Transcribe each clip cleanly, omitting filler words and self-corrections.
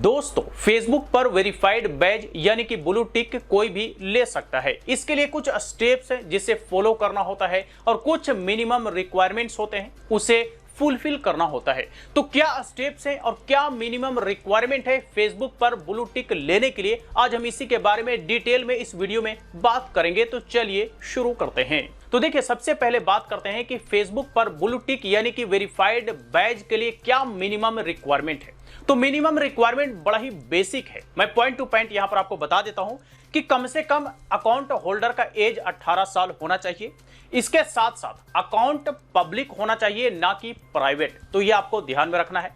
दोस्तों, फेसबुक पर वेरीफाइड बैज यानी कि ब्लू टिक कोई भी ले सकता है। इसके लिए कुछ स्टेप्स हैं जिसे फॉलो करना होता है और कुछ मिनिमम रिक्वायरमेंट्स होते हैं उसे फुलफिल करना होता है। तो क्या स्टेप्स हैं और क्या मिनिमम रिक्वायरमेंट है फेसबुक पर ब्लू टिक लेने के लिए, आज हम इसी के बारे में डिटेल में इस वीडियो में बात करेंगे। तो चलिए शुरू करते हैं। तो देखिए, सबसे पहले बात करते हैं कि फेसबुक पर ब्लू टिक यानी कि वेरीफाइड बैज के लिए क्या मिनिमम रिक्वायरमेंट है। तो मिनिमम रिक्वायरमेंट बड़ा ही बेसिक है। मैं पॉइंट टू पॉइंट यहां पर आपको बता देता हूं कि कम से कम अकाउंट होल्डर का एज 18 साल होना चाहिए। इसके साथ साथ अकाउंट पब्लिक होना चाहिए, ना कि प्राइवेट। तो यह आपको ध्यान में रखना है।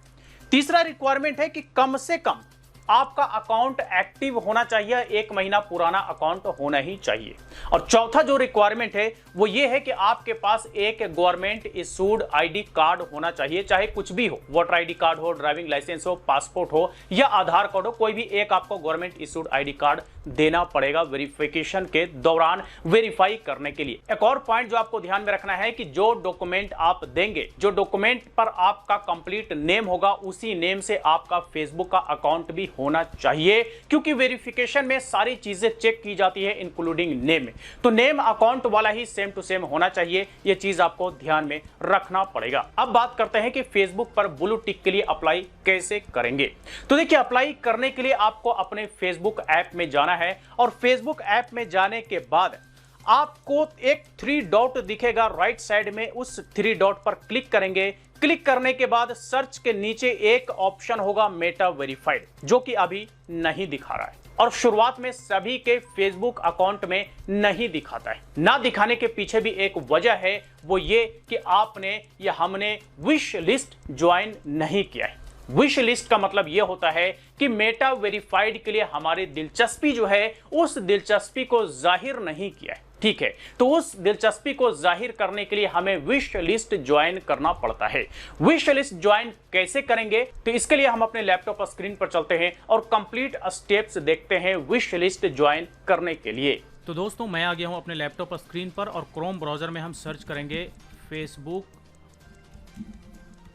तीसरा रिक्वायरमेंट है कि कम से कम आपका अकाउंट एक्टिव होना चाहिए, 1 महीना पुराना अकाउंट होना ही चाहिए। और चौथा जो रिक्वायरमेंट है वो ये है कि आपके पास एक गवर्नमेंट इशूड आईडी कार्ड होना चाहिए, चाहे कुछ भी हो, वोटर आईडी कार्ड हो, ड्राइविंग लाइसेंस हो, पासपोर्ट हो या आधार कार्ड हो, कोई भी एक आपको गवर्नमेंट इशूड आईडी कार्ड देना पड़ेगा वेरिफिकेशन के दौरान वेरीफाई करने के लिए। एक और पॉइंट जो आपको ध्यान में रखना है कि जो डॉक्यूमेंट आप देंगे, जो डॉक्यूमेंट पर आपका कंप्लीट नेम होगा, उसी नेम से आपका फेसबुक का अकाउंट भी होना चाहिए, क्योंकि वेरिफिकेशन में सारी चीजें चेक की जाती है इंक्लूडिंग नेम। तो नेम अकाउंट वाला ही सेम टू सेम होना चाहिए, यह चीज आपको ध्यान में रखना पड़ेगा। अब बात करते हैं कि फेसबुक पर ब्लू टिक के लिए अप्लाई कैसे करेंगे। तो देखिए, अप्लाई करने के लिए आपको अपने फेसबुक ऐप में जाना है और फेसबुक ऐप में जाने के बाद आपको एक 3 डॉट दिखेगा राइट साइड में, उस 3 डॉट पर क्लिक करेंगे। क्लिक करने के बाद सर्च के नीचे एक ऑप्शन होगा मेटा वेरीफाइड, जो कि अभी नहीं दिखा रहा है और शुरुआत में सभी के फेसबुक अकाउंट में नहीं दिखाता है। ना दिखाने के पीछे भी एक वजह है, वो ये कि आपने या हमने विश लिस्ट ज्वाइन नहीं किया है। विश लिस्ट का मतलब यह होता है कि मेटा वेरीफाइड के लिए हमारी दिलचस्पी जो है, उस दिलचस्पी को जाहिर नहीं किया है। ठीक है, तो उस दिलचस्पी को जाहिर करने के लिए हमें विश लिस्ट ज्वाइन करना पड़ता है। विश लिस्ट ज्वाइन कैसे करेंगे, तो इसके लिए हम अपने लैपटॉप स्क्रीन पर चलते हैं और कंप्लीट स्टेप्स देखते हैं विश लिस्ट ज्वाइन करने के लिए। तो दोस्तों, मैं आ गया हूं अपने लैपटॉप स्क्रीन पर और क्रोम ब्राउजर में हम सर्च करेंगे फेसबुक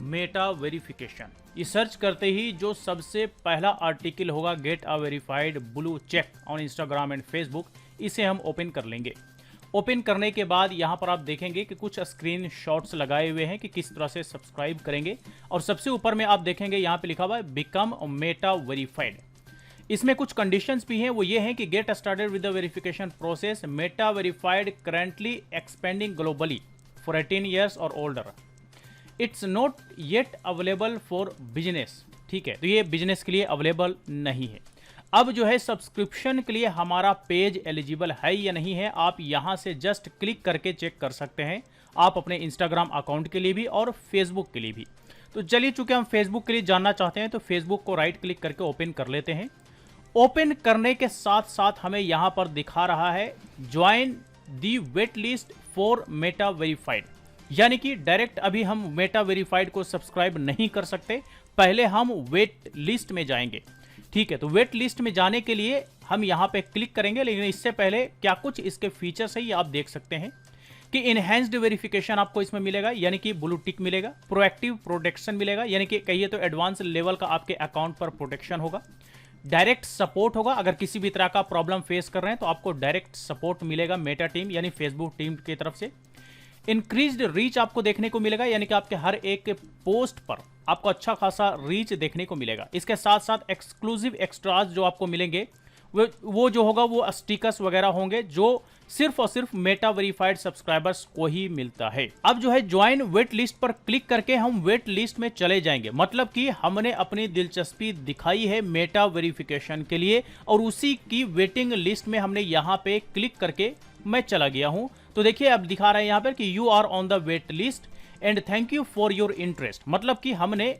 मेटा वेरिफिकेशन। ये सर्च करते ही जो सबसे पहला आर्टिकल होगा, get a verified blue check on Instagram and Facebook, इसे हम ओपन कर लेंगे। ओपन करने के बाद यहाँ पर आप देखेंगे कि कुछ स्क्रीन शॉट्स लगाए हुए हैं कि किस तरह से सब्सक्राइब करेंगे। और सबसे ऊपर में आप देखेंगे यहाँ पे लिखा हुआ है बिकम मेटा वेरीफाइड। इसमें कुछ कंडीशंस भी हैं, वो ये हैं कि get started with the verification process, Meta verified currently expanding globally for 18 years और older, it's not yet available for business. ठीक है, तो ये बिजनेस के लिए अवेलेबल नहीं है। अब जो है सब्सक्रिप्शन के लिए हमारा पेज एलिजिबल है या नहीं है, आप यहां से जस्ट क्लिक करके चेक कर सकते हैं, आप अपने इंस्टाग्राम अकाउंट के लिए भी और फेसबुक के लिए भी। तो चलिए, चूंकि हम फेसबुक के लिए जानना चाहते हैं तो फेसबुक को राइट क्लिक करके ओपन कर लेते हैं। ओपन करने के साथ साथ हमें यहां पर दिखा रहा है join the wait list for Meta verified, यानी कि डायरेक्ट अभी हम मेटा वेरीफाइड को सब्सक्राइब नहीं कर सकते, पहले हम वेट लिस्ट में जाएंगे। ठीक है, तो वेट लिस्ट में जाने के लिए हम यहाँ पे क्लिक करेंगे, लेकिन इससे पहले क्या कुछ इसके फीचर्स है ये आप देख सकते हैं कि इनहैंस्ड वेरिफिकेशन आपको इसमें मिलेगा, यानी कि ब्लू टिक मिलेगा। प्रोएक्टिव प्रोटेक्शन मिलेगा, यानी कि कहिए तो एडवांस लेवल का आपके अकाउंट पर प्रोटेक्शन होगा। डायरेक्ट सपोर्ट होगा, अगर किसी भी तरह का प्रॉब्लम फेस कर रहे हैं तो आपको डायरेक्ट सपोर्ट मिलेगा मेटा टीम यानी फेसबुक टीम की तरफ से। इंक्रीज्ड रीच आपको देखने को मिलेगा, यानी कि आपके हर एक पोस्ट पर आपको अच्छा खासा रीच देखने को मिलेगा। इसके साथ साथ एक्सक्लूसिव एक्स्ट्राज जो आपको मिलेंगे वो जो होगा वो स्टिकर्स वगैरह होंगे, जो सिर्फ और सिर्फ मेटा वेरीफाइड सब्सक्राइबर्स को ही मिलता है। अब जो है ज्वाइन वेट लिस्ट पर क्लिक करके हम वेट लिस्ट में चले जाएंगे, मतलब कि हमने अपनी दिलचस्पी दिखाई है मेटा वेरिफिकेशन के लिए और उसी की वेटिंग लिस्ट में हमने यहाँ पे क्लिक करके मैं चला गया हूँ। तो देखिए, अब दिखा रहा है यहाँ पर कि you are on the wait list and thank you for your interest, मतलब कि हमने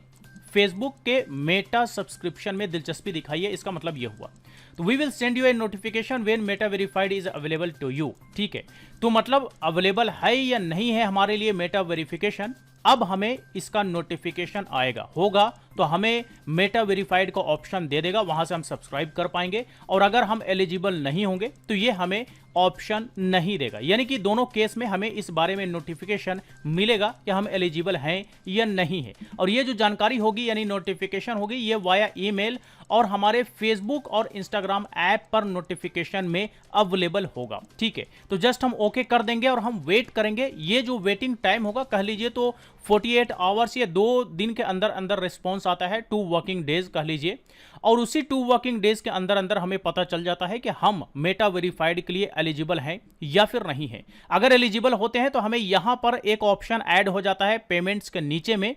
फेसबुक के मेटा सब्सक्रिप्शन में दिलचस्पी दिखाई है, इसका मतलब ये हुआ। तो we will send you a notification when Meta verified is available to you. ठीक है, तो मतलब अवेलेबल है या नहीं है हमारे लिए मेटा वेरिफिकेशन, अब हमें इसका नोटिफिकेशन आएगा, होगा तो हमें मेटा वेरीफाइड का ऑप्शन दे देगा, वहां से हम सब्सक्राइब कर पाएंगे। और अगर हम एलिजिबल नहीं होंगे तो ये हमें ऑप्शन नहीं देगा, यानी कि दोनों केस में हमें इस बारे में नोटिफिकेशन मिलेगा कि हम एलिजिबल हैं या नहीं है। और ये जो जानकारी होगी यानी नोटिफिकेशन होगी, ये वाया ईमेल और हमारे फेसबुक और इंस्टाग्राम ऐप पर नोटिफिकेशन में अवेलेबल होगा। ठीक है, तो जस्ट हम ओके कर देंगे और हम वेट करेंगे। ये जो वेटिंग टाइम होगा कह लीजिए तो 48 आवर्स या 2 दिन के अंदर अंदर रिस्पॉन्स आता है, 2 वर्किंग डेज कह लीजिए। और उसी 2 वर्किंग डेज के अंदर अंदर हमें पता चल जाता है कि हम मेटा वेरीफाइड के लिए एलिजिबल हैं या फिर नहीं है। अगर एलिजिबल होते हैं तो हमें यहां पर एक ऑप्शन ऐड हो जाता है पेमेंट्स के नीचे में,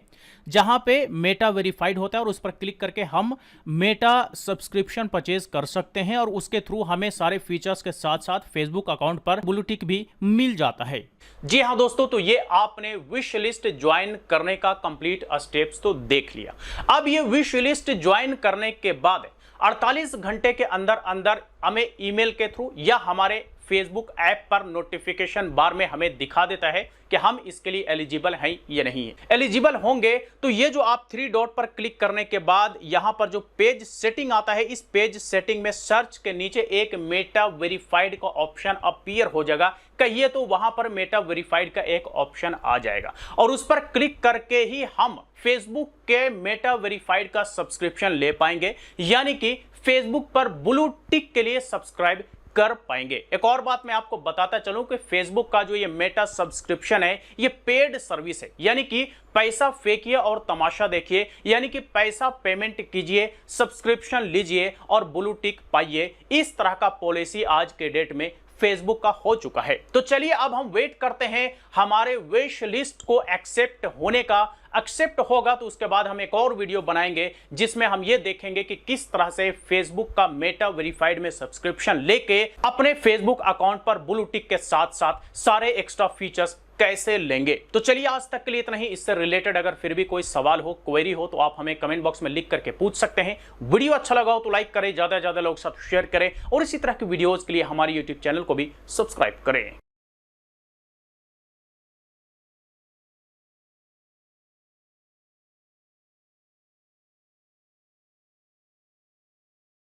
जहां पे मेटा वेरीफाइड होता है और उस पर क्लिक करके हम मेटा सब्सक्रिप्शन परचेज कर सकते हैं और उसके थ्रू हमें सारे फीचर्स के साथ साथ फेसबुक अकाउंट पर ब्लू टिक भी मिल जाता है। जी हाँ दोस्तों, तो ये आपने विश लिस्ट ज्वाइन करने का कंप्लीट स्टेप्स तो देख लिया। अब ये विश लिस्ट ज्वाइन करने के बाद 48 घंटे के अंदर अंदर हमें ईमेल के थ्रू या हमारे फेसबुक ऐप पर नोटिफिकेशन बार में हमें दिखा देता है कि हम इसके लिए एलिजिबल हैं या नहीं है। एलिजिबल होंगे तो ये जो आप 3 डॉट पर क्लिक करने के बाद यहां पर जो पेज सेटिंग आता है, इस पेज सेटिंग में सर्च के नीचे एक मेटा वेरीफाइड का ऑप्शन अपीयर हो जाएगा। कहिए तो वहां पर मेटा वेरीफाइड का एक ऑप्शन आ जाएगा और उस पर क्लिक करके ही हम फेसबुक के मेटा वेरीफाइड का सब्सक्रिप्शन ले पाएंगे, यानी कि फेसबुक पर ब्लू टिक के लिए सब्सक्राइब कर पाएंगे। एक और बात मैं आपको बताता चलूं कि फेसबुक का जो ये मेटा सब्सक्रिप्शन है ये पेड सर्विस है, यानी कि पैसा फेंकिए और तमाशा देखिए, यानी कि पैसा पेमेंट कीजिए, सब्सक्रिप्शन लीजिए और ब्लू टिक पाइए। इस तरह का पॉलिसी आज के डेट में फेसबुक का हो चुका है। तो चलिए अब हम वेट करते हैं हमारे विश लिस्ट को एक्सेप्ट होने का। एक्सेप्ट होगा तो उसके बाद हम एक और वीडियो बनाएंगे जिसमें हम ये देखेंगे कि किस तरह से फेसबुक का मेटा वेरीफाइड में सब्सक्रिप्शन लेके अपने फेसबुक अकाउंट पर ब्लू टिक के साथ साथ सारे एक्स्ट्रा फीचर्स कैसे लेंगे। तो चलिए आज तक के लिए इतना ही। इससे रिलेटेड अगर फिर भी कोई सवाल हो, क्वेरी हो तो आप हमें कमेंट बॉक्स में लिख करके पूछ सकते हैं। वीडियो अच्छा लगा हो तो लाइक करें, ज्यादा से ज्यादा लोग साथ शेयर करें और इसी तरह की वीडियोस के लिए हमारे यूट्यूब चैनल को भी सब्सक्राइब करें।